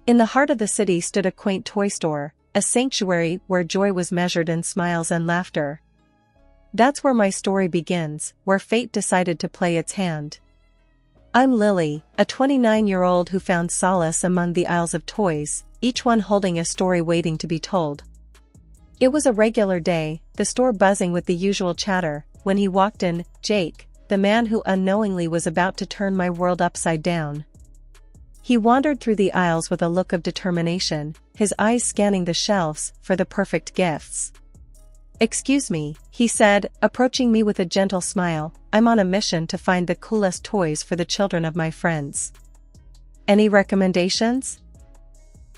In the heart of the city stood a quaint toy store, a sanctuary where joy was measured in smiles and laughter. That's where my story begins, where fate decided to play its hand. I'm Lily, a 29-year-old who found solace among the aisles of toys, each one holding a story waiting to be told. It was a regular day, the store buzzing with the usual chatter, when he walked in, Jake, the man who unknowingly was about to turn my world upside down. He wandered through the aisles with a look of determination, his eyes scanning the shelves for the perfect gifts. "Excuse me," he said, approaching me with a gentle smile, "I'm on a mission to find the coolest toys for the children of my friends. Any recommendations?"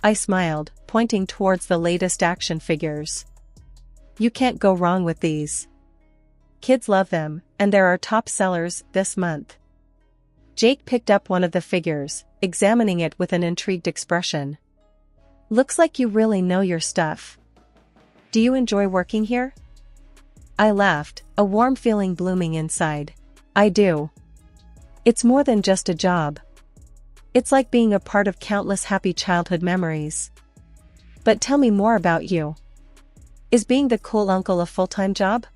I smiled, pointing towards the latest action figures. "You can't go wrong with these. Kids love them, and they're our top sellers this month." Jake picked up one of the figures, examining it with an intrigued expression. "Looks like you really know your stuff. Do you enjoy working here?" I laughed, a warm feeling blooming inside. "I do. It's more than just a job. It's like being a part of countless happy childhood memories. But tell me more about you. Is being the cool uncle a full-time job?"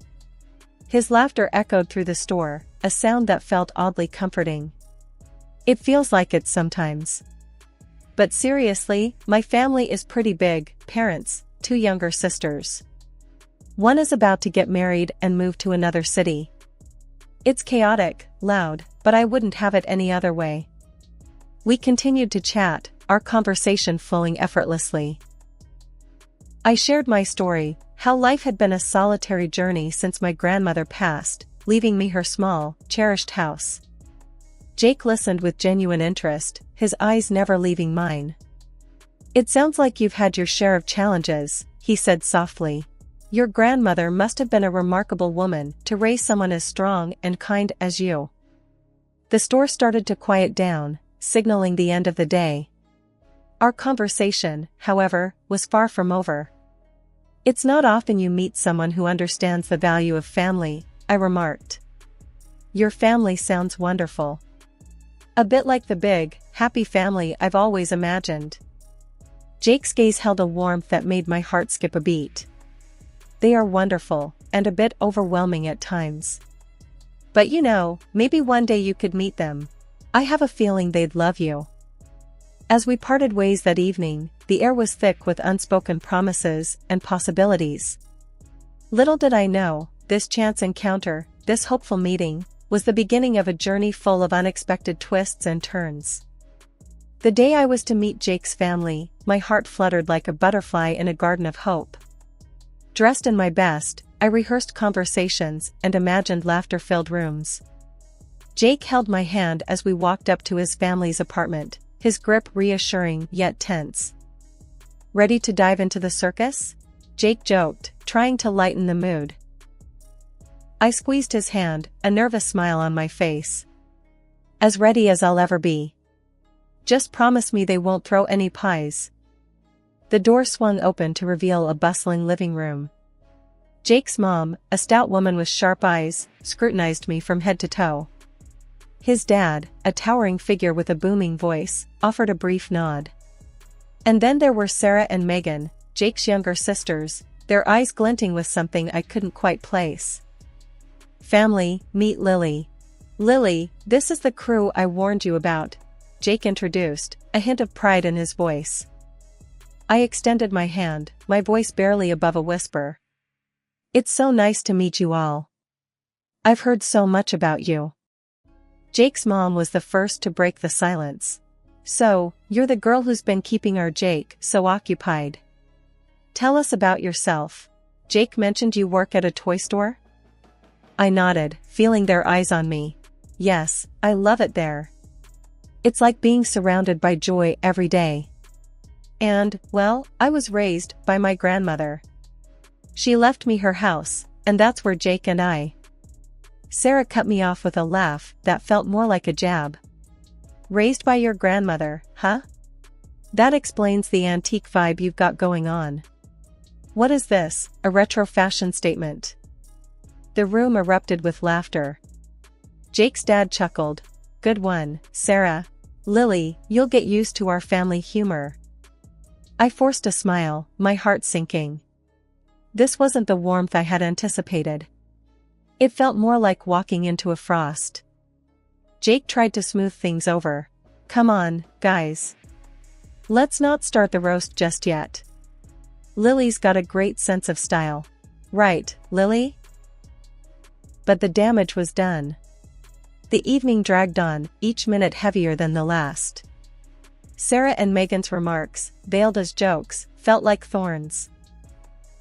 His laughter echoed through the store, a sound that felt oddly comforting. "It feels like it sometimes. But seriously, my family is pretty big, parents, 2 younger sisters. One is about to get married and move to another city. It's chaotic, loud, but I wouldn't have it any other way." We continued to chat, our conversation flowing effortlessly. I shared my story, how life had been a solitary journey since my grandmother passed, leaving me her small, cherished house. Jake listened with genuine interest, his eyes never leaving mine. "It sounds like you've had your share of challenges," he said softly. "Your grandmother must have been a remarkable woman to raise someone as strong and kind as you." The store started to quiet down, signaling the end of the day. Our conversation, however, was far from over. "It's not often you meet someone who understands the value of family," I remarked. "Your family sounds wonderful. A bit like the big, happy family I've always imagined." Jake's gaze held a warmth that made my heart skip a beat. "They are wonderful, and a bit overwhelming at times. But you know, maybe one day you could meet them. I have a feeling they'd love you." As we parted ways that evening, the air was thick with unspoken promises and possibilities. Little did I know, this chance encounter, this hopeful meeting, was the beginning of a journey full of unexpected twists and turns. The day I was to meet Jake's family, my heart fluttered like a butterfly in a garden of hope. Dressed in my best, I rehearsed conversations and imagined laughter-filled rooms. Jake held my hand as we walked up to his family's apartment, his grip reassuring yet tense. "Ready to dive into the circus?" Jake joked, trying to lighten the mood. I squeezed his hand, a nervous smile on my face. "As ready as I'll ever be. Just promise me they won't throw any pies." The door swung open to reveal a bustling living room. Jake's mom, a stout woman with sharp eyes, scrutinized me from head to toe. His dad, a towering figure with a booming voice, offered a brief nod. And then there were Sarah and Megan, Jake's younger sisters, their eyes glinting with something I couldn't quite place. "Family, meet Lily. Lily, this is the crew I warned you about," Jake introduced, a hint of pride in his voice. I extended my hand, my voice barely above a whisper. "It's so nice to meet you all. I've heard so much about you." Jake's mom was the first to break the silence. "So, you're the girl who's been keeping our Jake so occupied. Tell us about yourself. Jake mentioned you work at a toy store?" I nodded, feeling their eyes on me. "Yes, I love it there. It's like being surrounded by joy every day. And, well, I was raised by my grandmother. She left me her house, and that's where Jake and I—" Sarah cut me off with a laugh that felt more like a jab. "Raised by your grandmother, huh? That explains the antique vibe you've got going on. What is this, a retro fashion statement?" The room erupted with laughter. Jake's dad chuckled. "Good one, Sarah. Lily, you'll get used to our family humor. I forced a smile, my heart sinking. This wasn't the warmth I had anticipated. It felt more like walking into a frost. Jake tried to smooth things over. Come on, guys. Let's not start the roast just yet. Lily's got a great sense of style. Right, Lily? But the damage was done. The evening dragged on, each minute heavier than the last. Sarah and Megan's remarks, veiled as jokes, felt like thorns.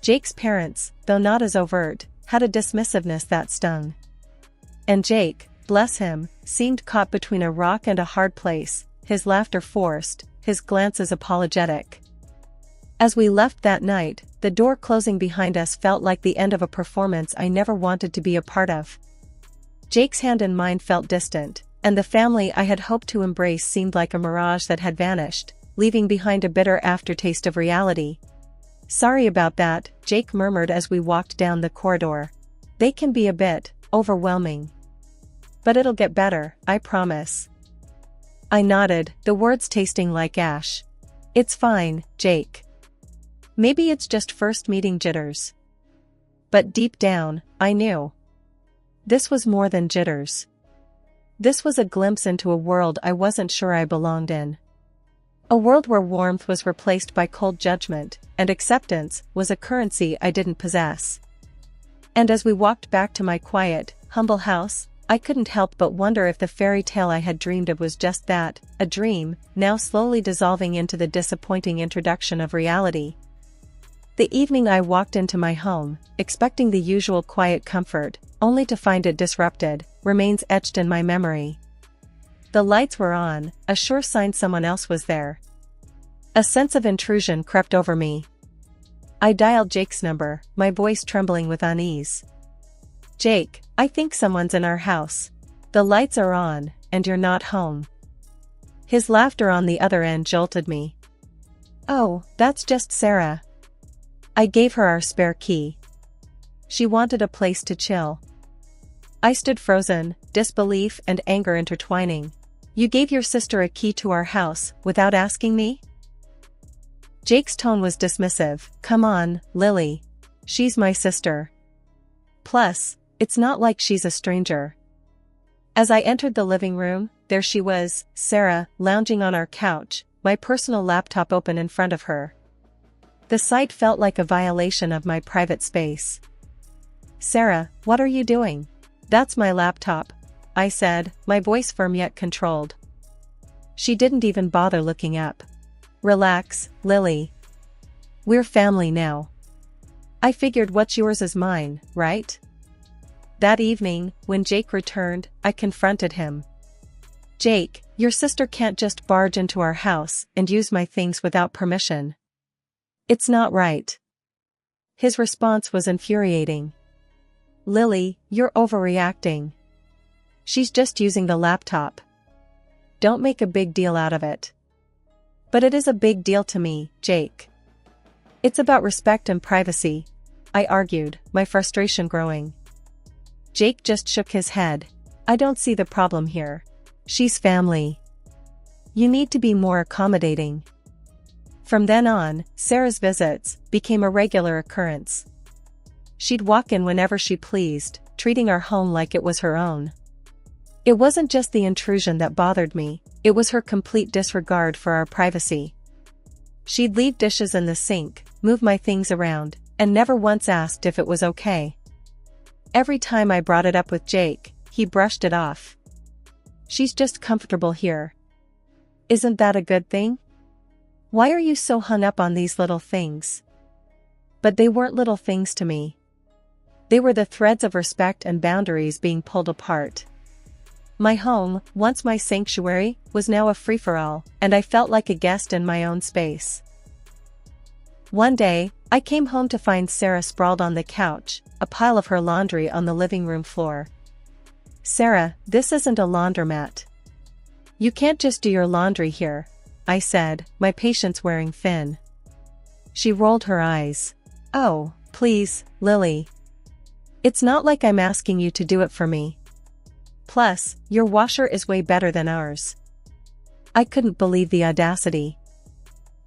Jake's parents, though not as overt, had a dismissiveness that stung. And Jake, bless him, seemed caught between a rock and a hard place, his laughter forced, his glances apologetic. As we left that night, the door closing behind us felt like the end of a performance I never wanted to be a part of. Jake's hand in mine felt distant, and the family I had hoped to embrace seemed like a mirage that had vanished, leaving behind a bitter aftertaste of reality. Sorry about that, Jake murmured as we walked down the corridor. They can be a bit overwhelming. But it'll get better, I promise. I nodded, the words tasting like ash. It's fine, Jake. Maybe it's just first meeting jitters. But deep down, I knew. This was more than jitters. This was a glimpse into a world I wasn't sure I belonged in. A world where warmth was replaced by cold judgment, and acceptance was a currency I didn't possess. And as we walked back to my quiet, humble house, I couldn't help but wonder if the fairy tale I had dreamed of was just that, a dream, now slowly dissolving into the disappointing introduction of reality. The evening I walked into my home, expecting the usual quiet comfort, only to find it disrupted, remains etched in my memory. The lights were on, a sure sign someone else was there. A sense of intrusion crept over me. I dialed Jake's number, my voice trembling with unease. Jake, I think someone's in our house. The lights are on, and you're not home. His laughter on the other end jolted me. Oh, that's just Sarah. I gave her our spare key. She wanted a place to chill. I stood frozen, disbelief and anger intertwining. You gave your sister a key to our house, without asking me? Jake's tone was dismissive. Come on, Lily. She's my sister. Plus, it's not like she's a stranger. As I entered the living room, there she was, Sarah, lounging on our couch, my personal laptop open in front of her. The sight felt like a violation of my private space. Sarah, what are you doing? That's my laptop, I said, my voice firm yet controlled. She didn't even bother looking up. Relax, Lily. We're family now. I figured what's yours is mine, right? That evening, when Jake returned, I confronted him. Jake, your sister can't just barge into our house and use my things without permission. It's not right. His response was infuriating. Lily, you're overreacting. She's just using the laptop. Don't make a big deal out of it. But it is a big deal to me, Jake. It's about respect and privacy, I argued, my frustration growing. Jake just shook his head. I don't see the problem here. She's family. You need to be more accommodating. From then on, Sarah's visits became a regular occurrence. She'd walk in whenever she pleased, treating our home like it was her own. It wasn't just the intrusion that bothered me, it was her complete disregard for our privacy. She'd leave dishes in the sink, move my things around, and never once asked if it was okay. Every time I brought it up with Jake, he brushed it off. She's just comfortable here. Isn't that a good thing? Why are you so hung up on these little things? But they weren't little things to me. They were the threads of respect and boundaries being pulled apart. My home, once my sanctuary, was now a free-for-all, and I felt like a guest in my own space. One day, I came home to find Sarah sprawled on the couch, a pile of her laundry on the living room floor. Sarah, this isn't a laundromat. You can't just do your laundry here, I said, my patience wearing thin. She rolled her eyes. Oh, please, Lily. It's not like I'm asking you to do it for me. Plus, your washer is way better than ours. I couldn't believe the audacity.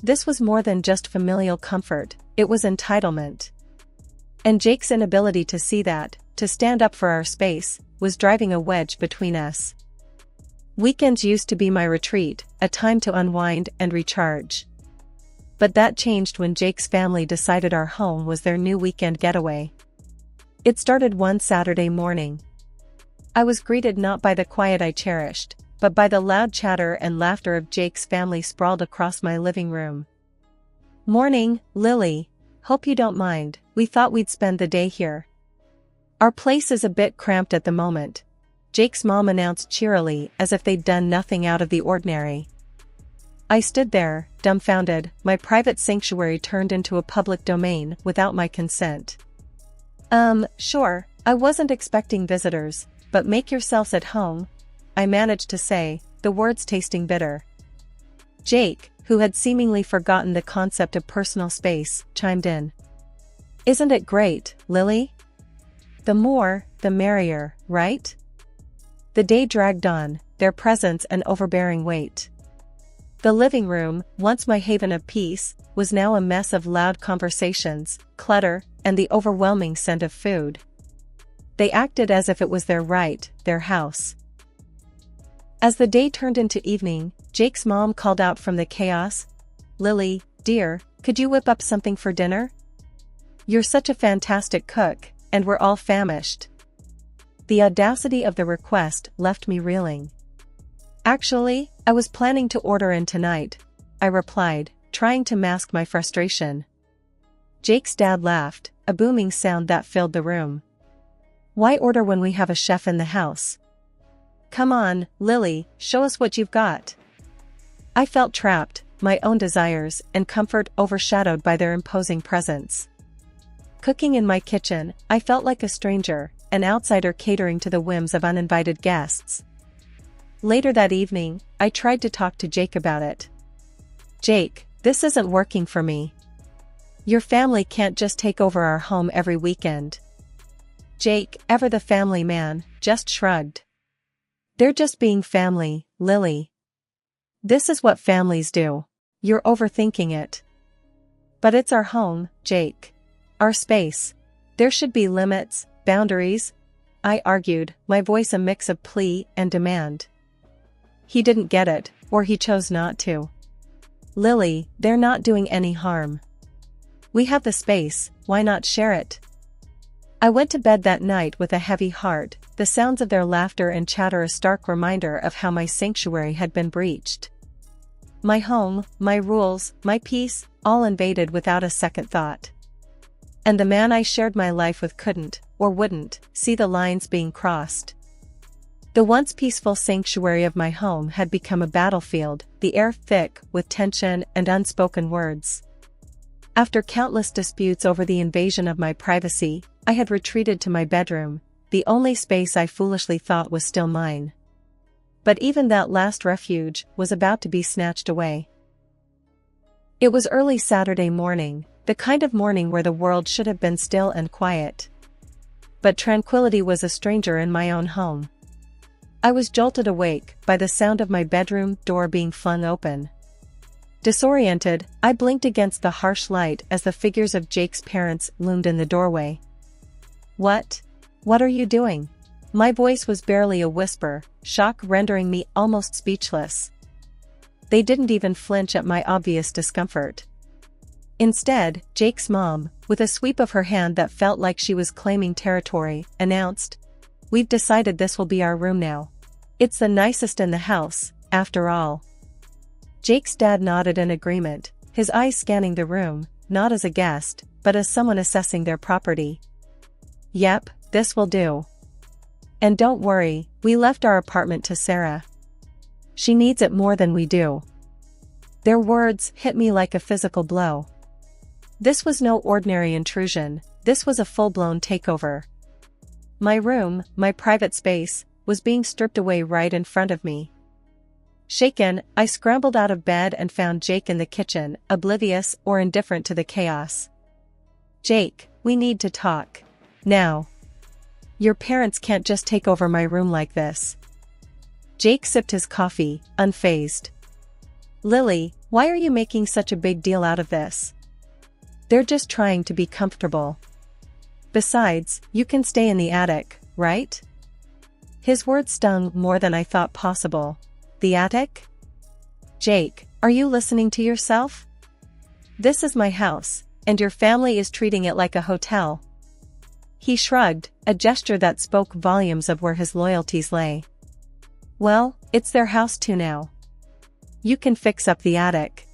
This was more than just familial comfort, it was entitlement. And Jake's inability to see that, to stand up for our space, was driving a wedge between us. Weekends used to be my retreat, a time to unwind and recharge. But that changed when Jake's family decided our home was their new weekend getaway. It started one Saturday morning. I was greeted not by the quiet I cherished, but by the loud chatter and laughter of Jake's family sprawled across my living room. "Morning, Lily. Hope you don't mind, we thought we'd spend the day here. Our place is a bit cramped at the moment," Jake's mom announced cheerily as if they'd done nothing out of the ordinary. I stood there, dumbfounded, my private sanctuary turned into a public domain without my consent. Sure, I wasn't expecting visitors, but make yourselves at home," I managed to say, the words tasting bitter. Jake, who had seemingly forgotten the concept of personal space, chimed in. "Isn't it great, Lily? The more, the merrier, right?" The day dragged on, their presence an overbearing weight. The living room, once my haven of peace, was now a mess of loud conversations, clutter, and the overwhelming scent of food. They acted as if it was their right, their house. As the day turned into evening, Jake's mom called out from the chaos, "Lily, dear, could you whip up something for dinner? You're such a fantastic cook, and we're all famished." The audacity of the request left me reeling. "Actually, I was planning to order in tonight," I replied, trying to mask my frustration. Jake's dad laughed, a booming sound that filled the room. "Why order when we have a chef in the house? Come on, Lily, show us what you've got." I felt trapped, my own desires and comfort overshadowed by their imposing presence. Cooking in my kitchen, I felt like a stranger, an outsider catering to the whims of uninvited guests. Later that evening, I tried to talk to Jake about it. "Jake, this isn't working for me. Your family can't just take over our home every weekend." Jake, ever the family man, just shrugged. "They're just being family, Lily. This is what families do. You're overthinking it." "But it's our home, Jake. Our space. There should be limits, boundaries," I argued, my voice a mix of plea and demand. He didn't get it, or he chose not to. "Lily, they're not doing any harm. We have the space, why not share it?" I went to bed that night with a heavy heart, the sounds of their laughter and chatter a stark reminder of how my sanctuary had been breached. My home, my rules, my peace, all invaded without a second thought. And the man I shared my life with couldn't, or wouldn't, see the lines being crossed. The once peaceful sanctuary of my home had become a battlefield, the air thick with tension and unspoken words. After countless disputes over the invasion of my privacy, I had retreated to my bedroom, the only space I foolishly thought was still mine. But even that last refuge was about to be snatched away. It was early Saturday morning, the kind of morning where the world should have been still and quiet. But tranquility was a stranger in my own home. I was jolted awake by the sound of my bedroom door being flung open. Disoriented, I blinked against the harsh light as the figures of Jake's parents loomed in the doorway. What are you doing?" My voice was barely a whisper, shock rendering me almost speechless. They didn't even flinch at my obvious discomfort. Instead, Jake's mom, with a sweep of her hand that felt like she was claiming territory, announced, "We've decided this will be our room now. It's the nicest in the house, after all." Jake's dad nodded in agreement, his eyes scanning the room, not as a guest, but as someone assessing their property. "Yep, this will do. And don't worry, we left our apartment to Sarah. She needs it more than we do." Their words hit me like a physical blow. This was no ordinary intrusion, this was a full-blown takeover. My room, my private space, was being stripped away right in front of me. Shaken, I scrambled out of bed and found Jake in the kitchen, oblivious or indifferent to the chaos. "Jake, we need to talk. Now. Your parents can't just take over my room like this." Jake sipped his coffee, unfazed. Lily, why are you making such a big deal out of this? They're just trying to be comfortable. Besides, you can stay in the attic, right? His words stung more than I thought possible. The attic? Jake, are you listening to yourself? This is my house, and your family is treating it like a hotel. He shrugged, a gesture that spoke volumes of where his loyalties lay. Well, it's their house too now. You can fix up the attic.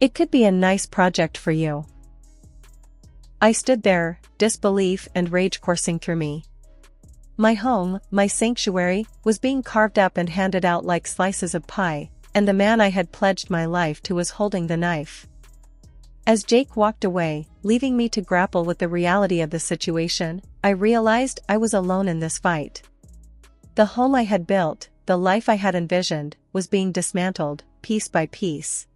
It could be a nice project for you. I stood there, disbelief and rage coursing through me. My home, my sanctuary, was being carved up and handed out like slices of pie, and the man I had pledged my life to was holding the knife. As Jake walked away, leaving me to grapple with the reality of the situation, I realized I was alone in this fight. The home I had built, the life I had envisioned, was being dismantled, piece by piece.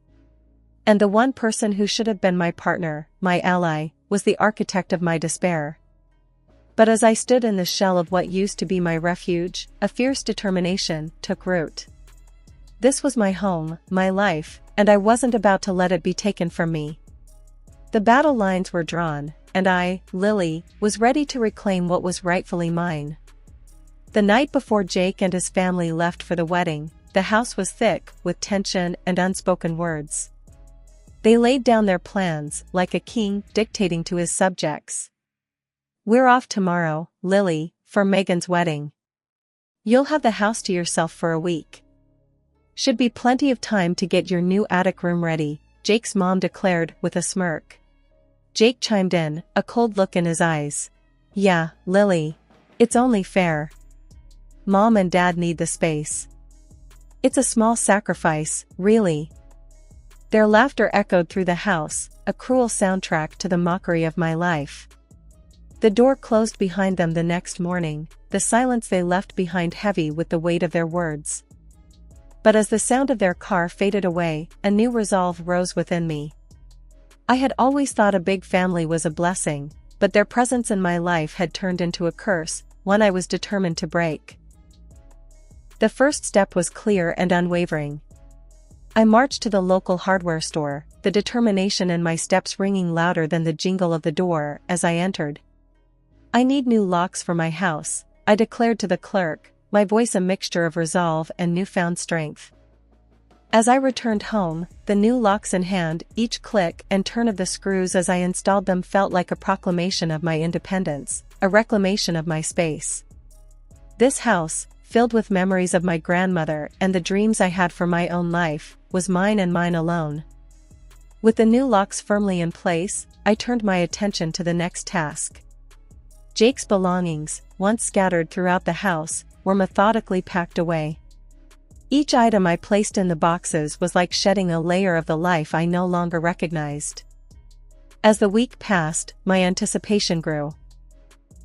And the one person who should have been my partner, my ally, was the architect of my despair. But as I stood in the shell of what used to be my refuge, a fierce determination took root. This was my home, my life, and I wasn't about to let it be taken from me. The battle lines were drawn, and I, Lily, was ready to reclaim what was rightfully mine. The night before Jake and his family left for the wedding, the house was thick with tension and unspoken words. They laid down their plans, like a king dictating to his subjects. We're off tomorrow, Lily, for Megan's wedding. You'll have the house to yourself for a week. Should be plenty of time to get your new attic room ready, Jake's mom declared with a smirk. Jake chimed in, a cold look in his eyes. Yeah, Lily. It's only fair. Mom and Dad need the space. It's a small sacrifice, really. Their laughter echoed through the house, a cruel soundtrack to the mockery of my life. The door closed behind them the next morning, the silence they left behind heavy with the weight of their words. But as the sound of their car faded away, a new resolve rose within me. I had always thought a big family was a blessing, but their presence in my life had turned into a curse, one I was determined to break. The first step was clear and unwavering. I marched to the local hardware store, the determination in my steps ringing louder than the jingle of the door as I entered. I need new locks for my house, I declared to the clerk, my voice a mixture of resolve and newfound strength. As I returned home, the new locks in hand, each click and turn of the screws as I installed them felt like a proclamation of my independence, a reclamation of my space. This house, filled with memories of my grandmother and the dreams I had for my own life, was mine and mine alone. With the new locks firmly in place, I turned my attention to the next task. Jake's belongings, once scattered throughout the house, were methodically packed away. Each item I placed in the boxes was like shedding a layer of the life I no longer recognized. As the week passed, my anticipation grew.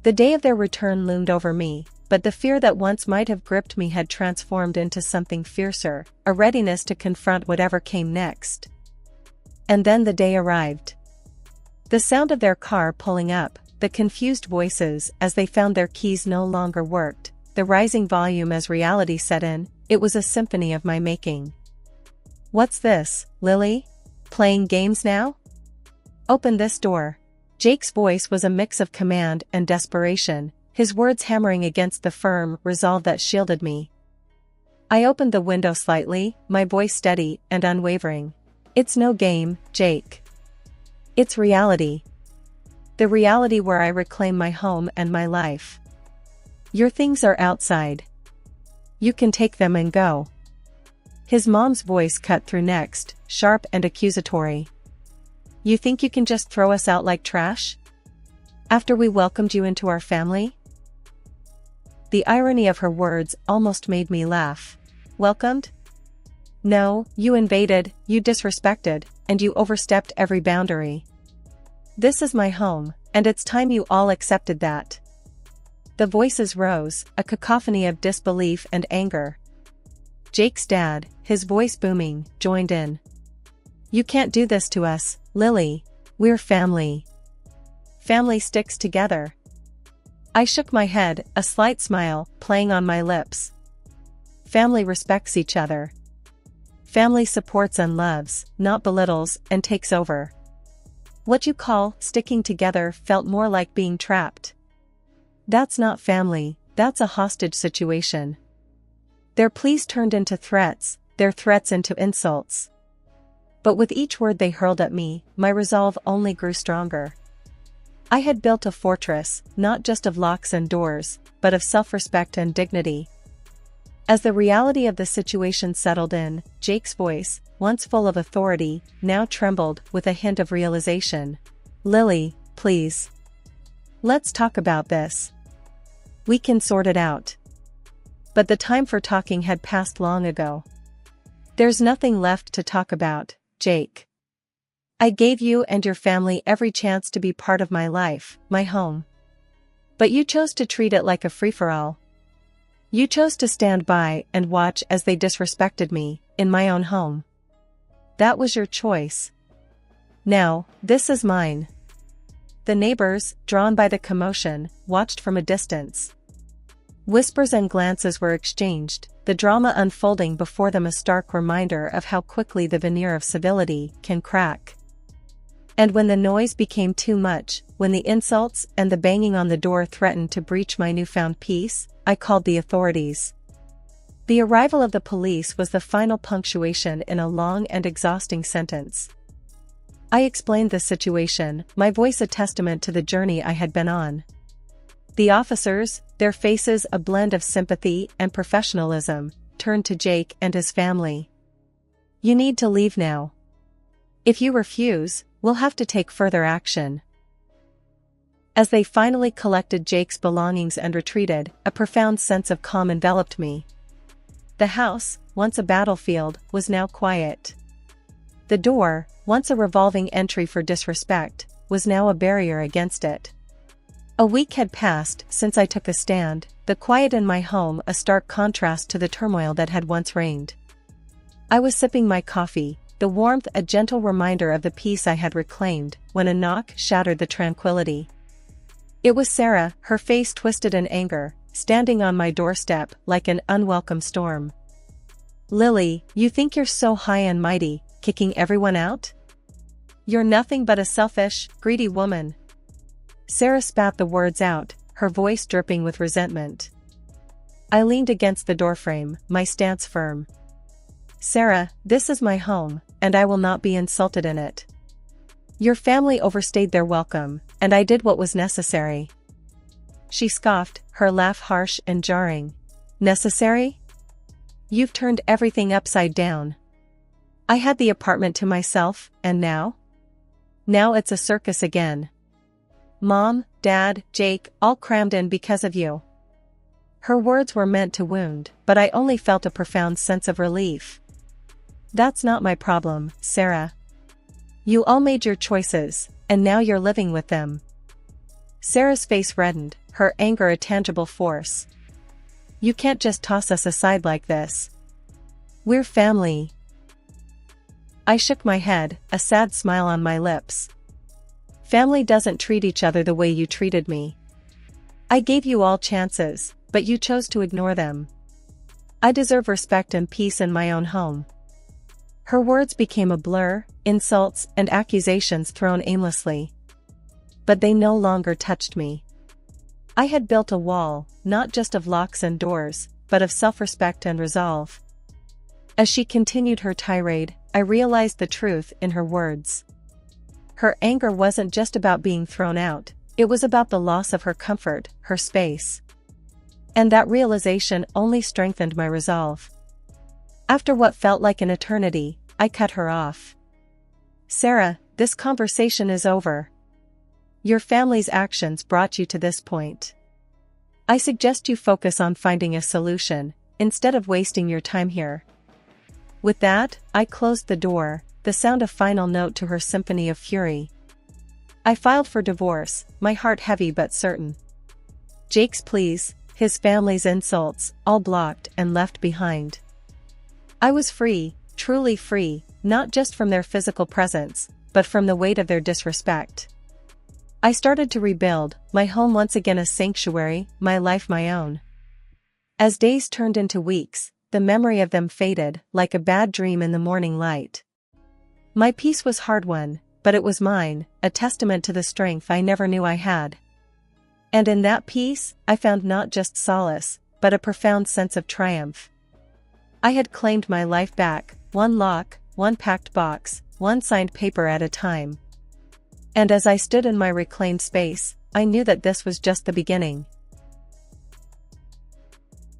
The day of their return loomed over me, but the fear that once might have gripped me had transformed into something fiercer, a readiness to confront whatever came next. And then the day arrived. The sound of their car pulling up, the confused voices as they found their keys no longer worked, the rising volume as reality set in, it was a symphony of my making. What's this, Lily? Playing games now? Open this door. Jake's voice was a mix of command and desperation, his words hammering against the firm resolve that shielded me. I opened the window slightly, my voice steady and unwavering. It's no game, Jake. It's reality. The reality where I reclaim my home and my life. Your things are outside. You can take them and go. His mom's voice cut through next, sharp and accusatory. You think you can just throw us out like trash? After we welcomed you into our family? The irony of her words almost made me laugh. Welcomed? No, you invaded, you disrespected, and you overstepped every boundary. This is my home, and it's time you all accepted that. The voices rose, a cacophony of disbelief and anger. Jake's dad, his voice booming, joined in. You can't do this to us, Lily. We're family. Family sticks together. I shook my head, a slight smile playing on my lips. Family respects each other. family supports and loves, not belittles and takes over. What you call sticking together felt more like being trapped. That's not family, that's a hostage situation. Their pleas turned into threats, their threats into insults. But with each word they hurled at me, my resolve only grew stronger. I had built a fortress, not just of locks and doors, but of self-respect and dignity. As the reality of the situation settled in, Jake's voice, once full of authority, now trembled with a hint of realization. "Lily, please. Let's talk about this. We can sort it out." But the time for talking had passed long ago. "There's nothing left to talk about, Jake. I gave you and your family every chance to be part of my life, my home. But you chose to treat it like a free-for-all. You chose to stand by and watch as they disrespected me, in my own home. That was your choice. Now, this is mine." The neighbors, drawn by the commotion, watched from a distance. Whispers and glances were exchanged, the drama unfolding before them, a stark reminder of how quickly the veneer of civility can crack. And when the noise became too much, when the insults and the banging on the door threatened to breach my newfound peace, I called the authorities. The arrival of the police was the final punctuation in a long and exhausting sentence. I explained the situation, my voice a testament to the journey I had been on. The officers, their faces a blend of sympathy and professionalism, turned to Jake and his family. "You need to leave now. If you refuse, we'll have to take further action." As they finally collected Jake's belongings and retreated, a profound sense of calm enveloped me. The house, once a battlefield, was now quiet. The door, once a revolving entry for disrespect, was now a barrier against it. A week had passed since I took a stand, the quiet in my home a stark contrast to the turmoil that had once reigned. I was sipping my coffee, the warmth a gentle reminder of the peace I had reclaimed, when a knock shattered the tranquility. It was Sarah, her face twisted in anger, standing on my doorstep like an unwelcome storm. "Lily, you think you're so high and mighty, kicking everyone out? You're nothing but a selfish, greedy woman." Sarah spat the words out, her voice dripping with resentment. I leaned against the doorframe, my stance firm. "Sarah, this is my home, and I will not be insulted in it. Your family overstayed their welcome, and I did what was necessary." She scoffed, her laugh harsh and jarring. "Necessary? You've turned everything upside down. I had the apartment to myself, and now? Now it's a circus again. Mom, Dad, Jake, all crammed in because of you." Her words were meant to wound, but I only felt a profound sense of relief. "That's not my problem, Sarah. You all made your choices, and now you're living with them." Sarah's face reddened, her anger a tangible force. "You can't just toss us aside like this. We're family." I shook my head, a sad smile on my lips. "Family doesn't treat each other the way you treated me. I gave you all chances, but you chose to ignore them. I deserve respect and peace in my own home." Her words became a blur, insults and accusations thrown aimlessly. But they no longer touched me. I had built a wall, not just of locks and doors, but of self-respect and resolve. As she continued her tirade, I realized the truth in her words. Her anger wasn't just about being thrown out, it was about the loss of her comfort, her space. And that realization only strengthened my resolve. After what felt like an eternity, I cut her off. "Sarah, this conversation is over. Your family's actions brought you to this point. I suggest you focus on finding a solution, instead of wasting your time here." With that, I closed the door, the sound a final note to her symphony of fury. I filed for divorce, my heart heavy but certain. Jake's pleas, his family's insults, all blocked and left behind. I was free, truly free, not just from their physical presence, but from the weight of their disrespect. I started to rebuild, my home once again a sanctuary, my life my own. As days turned into weeks, the memory of them faded like a bad dream in the morning light. My peace was hard-won, but it was mine, a testament to the strength I never knew I had. And in that peace, I found not just solace, but a profound sense of triumph. I had claimed my life back, one lock, one packed box, one signed paper at a time. And as I stood in my reclaimed space, I knew that this was just the beginning.